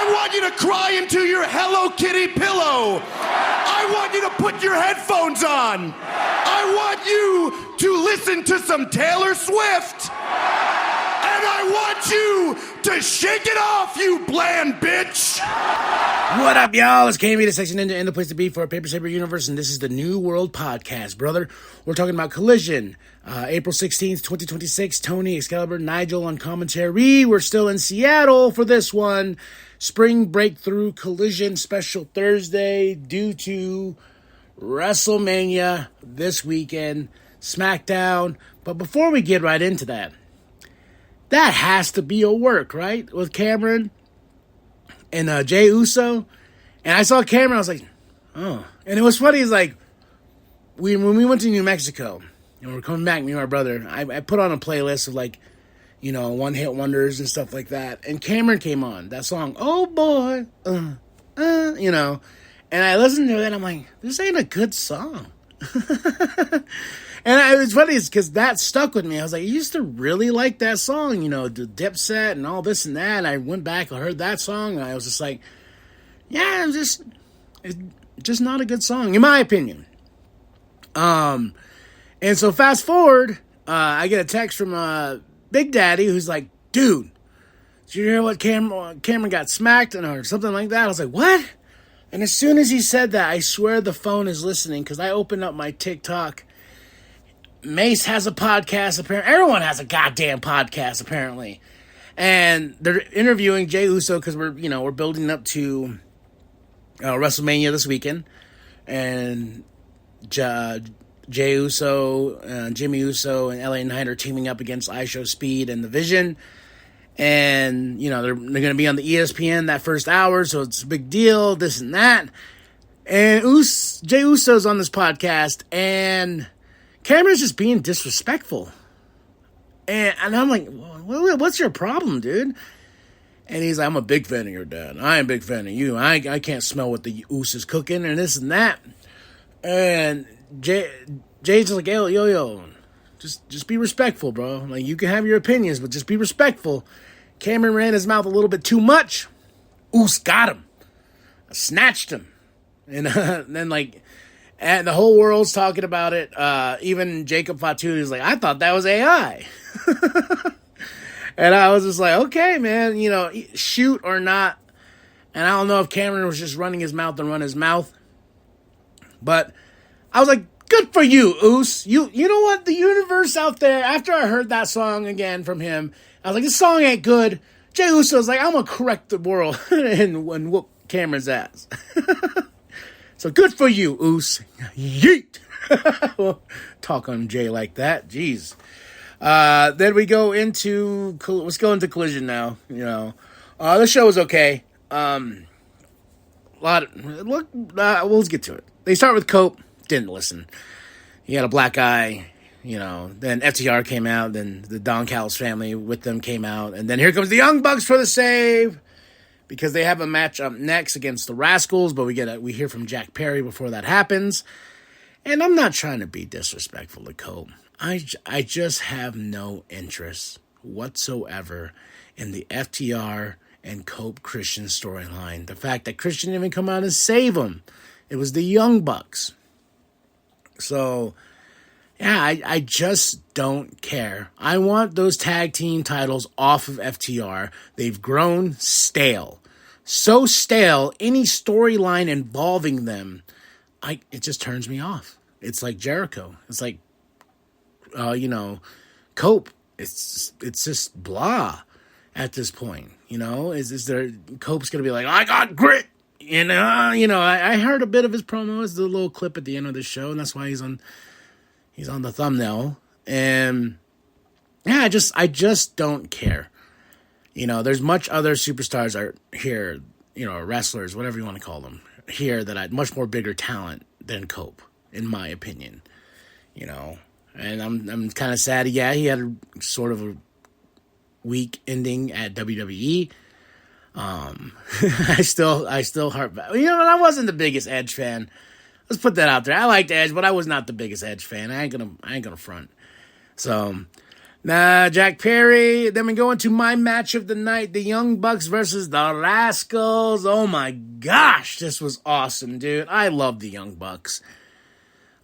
I want you to cry into your Hello Kitty pillow. I want you to put your headphones on. I want you to listen to some Taylor Swift. And I want you to shake it off, you bland bitch. What up, y'all? It's KB, the Section Ninja, and the place to be for a Paper Saber universe, and this is the New World Podcast, brother. We're talking about Collision, April 16th, 2026. Tony, Excalibur, Nigel on commentary. We're still in Seattle for this one. Spring Breakthrough Collision Special Thursday due to WrestleMania this weekend, SmackDown. But before we get right into that has to be a work, right? With Cameron and Jey Uso. And I saw Cameron, I was like, oh. And it was funny, it's like, when we went to New Mexico, and we're coming back, me and my brother, I put on a playlist of like, you know, one-hit wonders and stuff like that. And Cameron came on, that song, Oh Boy, you know. And I listened to it, and I'm like, this ain't a good song. And it was funny because that stuck with me. I was like, I used to really like that song, you know, the Dipset and all this and that. And I went back and heard that song, and I was just like, yeah, it's just not a good song, in my opinion. And so fast forward, I get a text from Big Daddy who's like, dude, did you hear what Cameron got smacked or something like that? I was like, what? And as soon as he said that, I swear the phone is listening because I opened up my TikTok. Mace has a podcast, apparently. Everyone has a goddamn podcast, apparently. And they're interviewing Jey Uso because we're building up to WrestleMania this weekend. And Jey Uso, Jimmy Uso, and LA Knight are teaming up against IShowSpeed and The Vision. And, you know, they're going to be on the ESPN that first hour, so it's a big deal, this and that. And Jey Uso's on this podcast, and Cameron's just being disrespectful. And I'm like, what's your problem, dude? And he's like, I'm a big fan of your dad. I am a big fan of you. I can't smell what the Uso's cooking and this and that. And Jay's just like, yo, just be respectful, bro. Like, you can have your opinions, but just be respectful. Cameron ran his mouth a little bit too much. Us got him. I snatched him. And then, like, and the whole world's talking about it. Even Jacob Fatu is like, I thought that was AI. And I was just like, okay, man, you know, shoot or not. And I don't know if Cameron was just running his mouth and run his mouth. But I was like, good for you, Oos. You know what? The universe out there, after I heard that song again from him, I was like, this song ain't good. Jey Uso's like, I'm going to correct the world and whoop Cameron's ass. So good for you, Oos. Yeet. Talk on Jay like that. Jeez. Then we go into, let's go into Collision now. You know, the show was okay. Let's get to it. They start with Cope. Didn't listen. He had a black eye, you know. Then FTR came out. Then the Don Callis family with them came out. And then here comes the Young Bucks for the save. Because they have a match up next against the Rascals. But we hear from Jack Perry before that happens. And I'm not trying to be disrespectful to Cope. I just have no interest whatsoever in the FTR and Cope Christian storyline. The fact that Christian didn't even come out and save him. It was the Young Bucks. So, yeah, I just don't care. I want those tag team titles off of FTR. They've grown stale. So stale, any storyline involving them, it just turns me off. It's like Jericho. It's like, Cope. It's just blah at this point. You know, is there Cope's gonna be like, I got grit. And, I heard a bit of his promo. It's the little clip at the end of the show, and that's why he's on the thumbnail. And, yeah, I just don't care. You know, there's much other superstars are here, you know, wrestlers, whatever you want to call them, here that had much more bigger talent than Cope, in my opinion. You know, and I'm kind of sad. Yeah, he had a sort of a weak ending at WWE. I still harp back. You know, I wasn't the biggest Edge fan. Let's put that out there. I liked Edge, but I was not the biggest Edge fan. I ain't gonna front. So, Nah, Jack Perry. Then we go into my match of the night, the Young Bucks versus the Rascals. Oh my gosh, this was awesome, dude. I love the Young Bucks.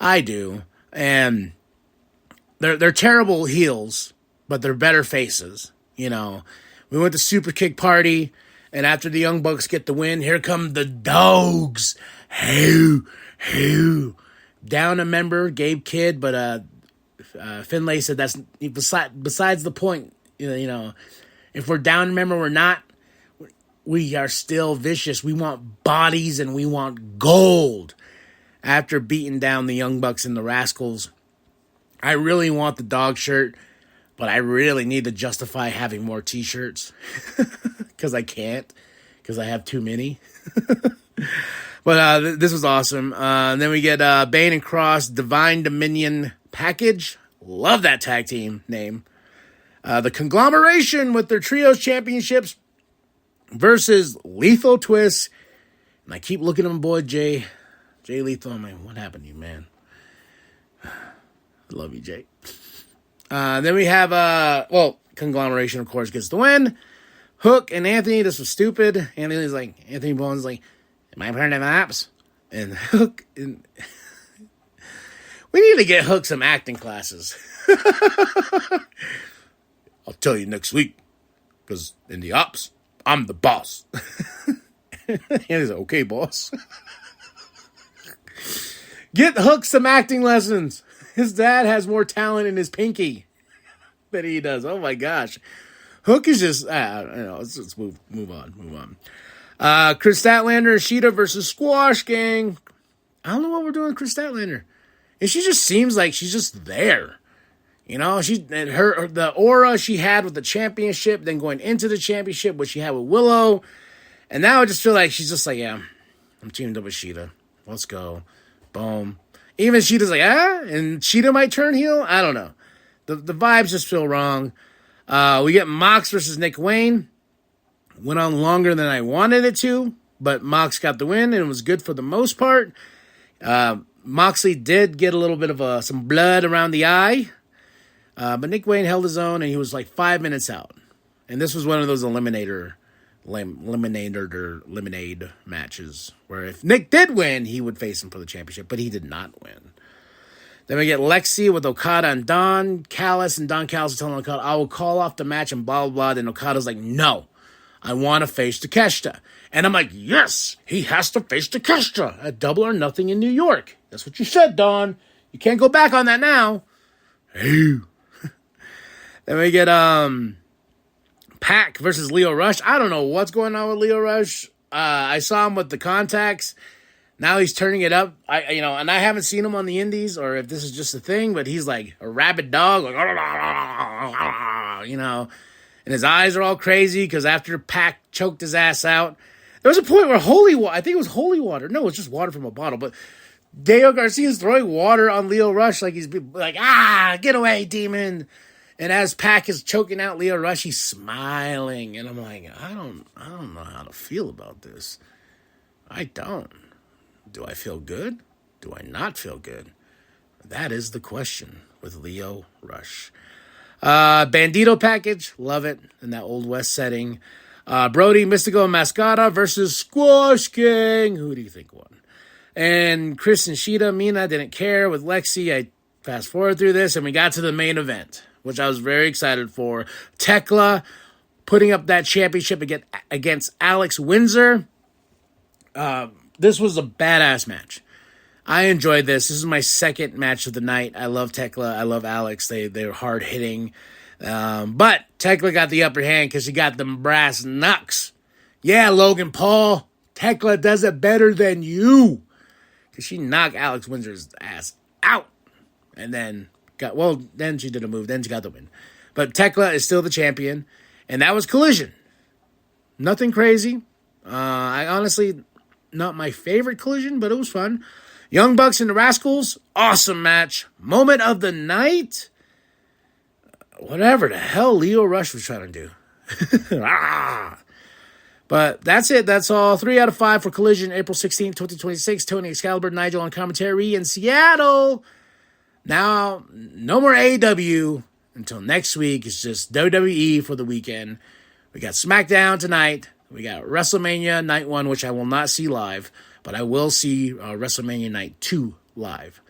I do. And they're terrible heels, but they're better faces. You know, we went to Super Kick Party, and after the Young Bucks get the win, here come the dogs. Hoo. Down a member, Gabe Kidd, but Finlay said that's besides the point. You know, if we're down a member, we're not. We are still vicious. We want bodies and we want gold. After beating down the Young Bucks and the Rascals, I really want the dog shirt, but I really need to justify having more t-shirts because I can't, because I have too many. But this was awesome. Then we get Bane and Cross Divine Dominion package. Love that tag team name. The Conglomeration with their Trios Championships versus Lethal Twist. And I keep looking at my boy Jay Lethal. I'm like, what happened to you, man? I love you, Jay. Then we have, Conglomeration, of course, gets the win. Hook and Anthony, this was stupid. Anthony Bones like, am I part of the apps? And Hook, we need to get Hook some acting classes. I'll tell you next week, because in the ops, I'm the boss. And he's like, okay, boss. Get Hook some acting lessons. His dad has more talent in his pinky than he does. Oh my gosh. Hook is just, let's move on. Chris Statlander and Sheeta versus Squash Gang. I don't know what we're doing with Chris Statlander. And she just seems like she's just there. You know, the aura she had with the championship, then going into the championship, what she had with Willow. And now I just feel like she's just like, yeah, I'm teamed up with Sheeta. Let's go. Boom. Even Sheeta's like, and Sheeta might turn heel. I don't know. The vibes just feel wrong. We get Mox versus Nick Wayne. Went on longer than I wanted it to, but Mox got the win, and it was good for the most part. Moxley did get a little bit of some blood around the eye, but Nick Wayne held his own, and he was like 5 minutes out. And this was one of those eliminade matches where if Nick did win, he would face him for the championship, but he did not win. Then we get Lexi with Okada and Don Callis, and Don Callis is telling Okada, I will call off the match and blah, blah, blah. Then Okada's like, no, I want to face Takeshita. And I'm like, yes, he has to face Takeshita at Double or Nothing in New York. That's what you said, Don. You can't go back on that now. Then we get Pac versus Leo Rush. I don't know what's going on with Leo Rush. I saw him with the contacts. Now he's turning it up. And I haven't seen him on the indies or if this is just a thing, but he's like a rabid dog, like, and his eyes are all crazy because after Pac choked his ass out, there was a point where I think it was holy water. No, it's just water from a bottle, but Deo Garcia's throwing water on Leo Rush like he's like, get away, demon. And as Pac is choking out Leo Rush, he's smiling. And I'm like, I don't know how to feel about this. I don't. Do I feel good? Do I not feel good? That is the question with Leo Rush. Bandito package. Love it. In that Old West setting. Brody, Mystico, and Mascata versus Squash Gang. Who do you think won? And Chris and Sheeta, Mina didn't care with Lexi. I fast forward through this and we got to the main event, which I was very excited for. Tekla putting up that championship against Alex Windsor. This was a badass match. I enjoyed this. This is my second match of the night. I love Tekla. I love Alex. They're hard hitting. But Tekla got the upper hand because she got them brass knucks. Yeah, Logan Paul. Tekla does it better than you. Because she knocked Alex Windsor's ass out. And then then she did a move. Then she got the win. But Tekla is still the champion. And that was Collision. Nothing crazy. I honestly, not my favorite Collision, but it was fun. Young Bucks and the Rascals. Awesome match. Moment of the night. Whatever the hell Leo Rush was trying to do. But that's it. That's all. 3 out of 5 for Collision. April 16th, 2026. Tony Excalibur, Nigel on commentary in Seattle. Now, no more AEW. until next week, it's just WWE for the weekend. We got SmackDown tonight. We got WrestleMania Night 1, which I will not see live, but I will see WrestleMania Night 2 live.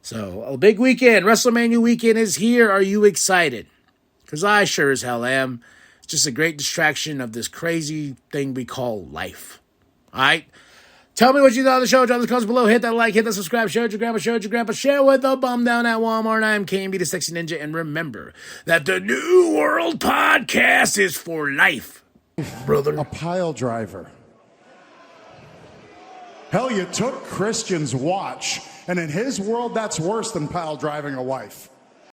So, a big weekend. WrestleMania weekend is here. Are you excited? Because I sure as hell am. It's just a great distraction of this crazy thing we call life. All right? Tell me what you thought of the show. Drop the comments below. Hit that like, hit that subscribe. Share it with your grandma, share it with your grandpa. Share with the bum down at Walmart. I'm KMB, the Sexy Ninja. And remember that the New World Podcast is for life, brother. A pile driver. Hell, you took Christian's watch, and in his world, that's worse than pile driving a wife.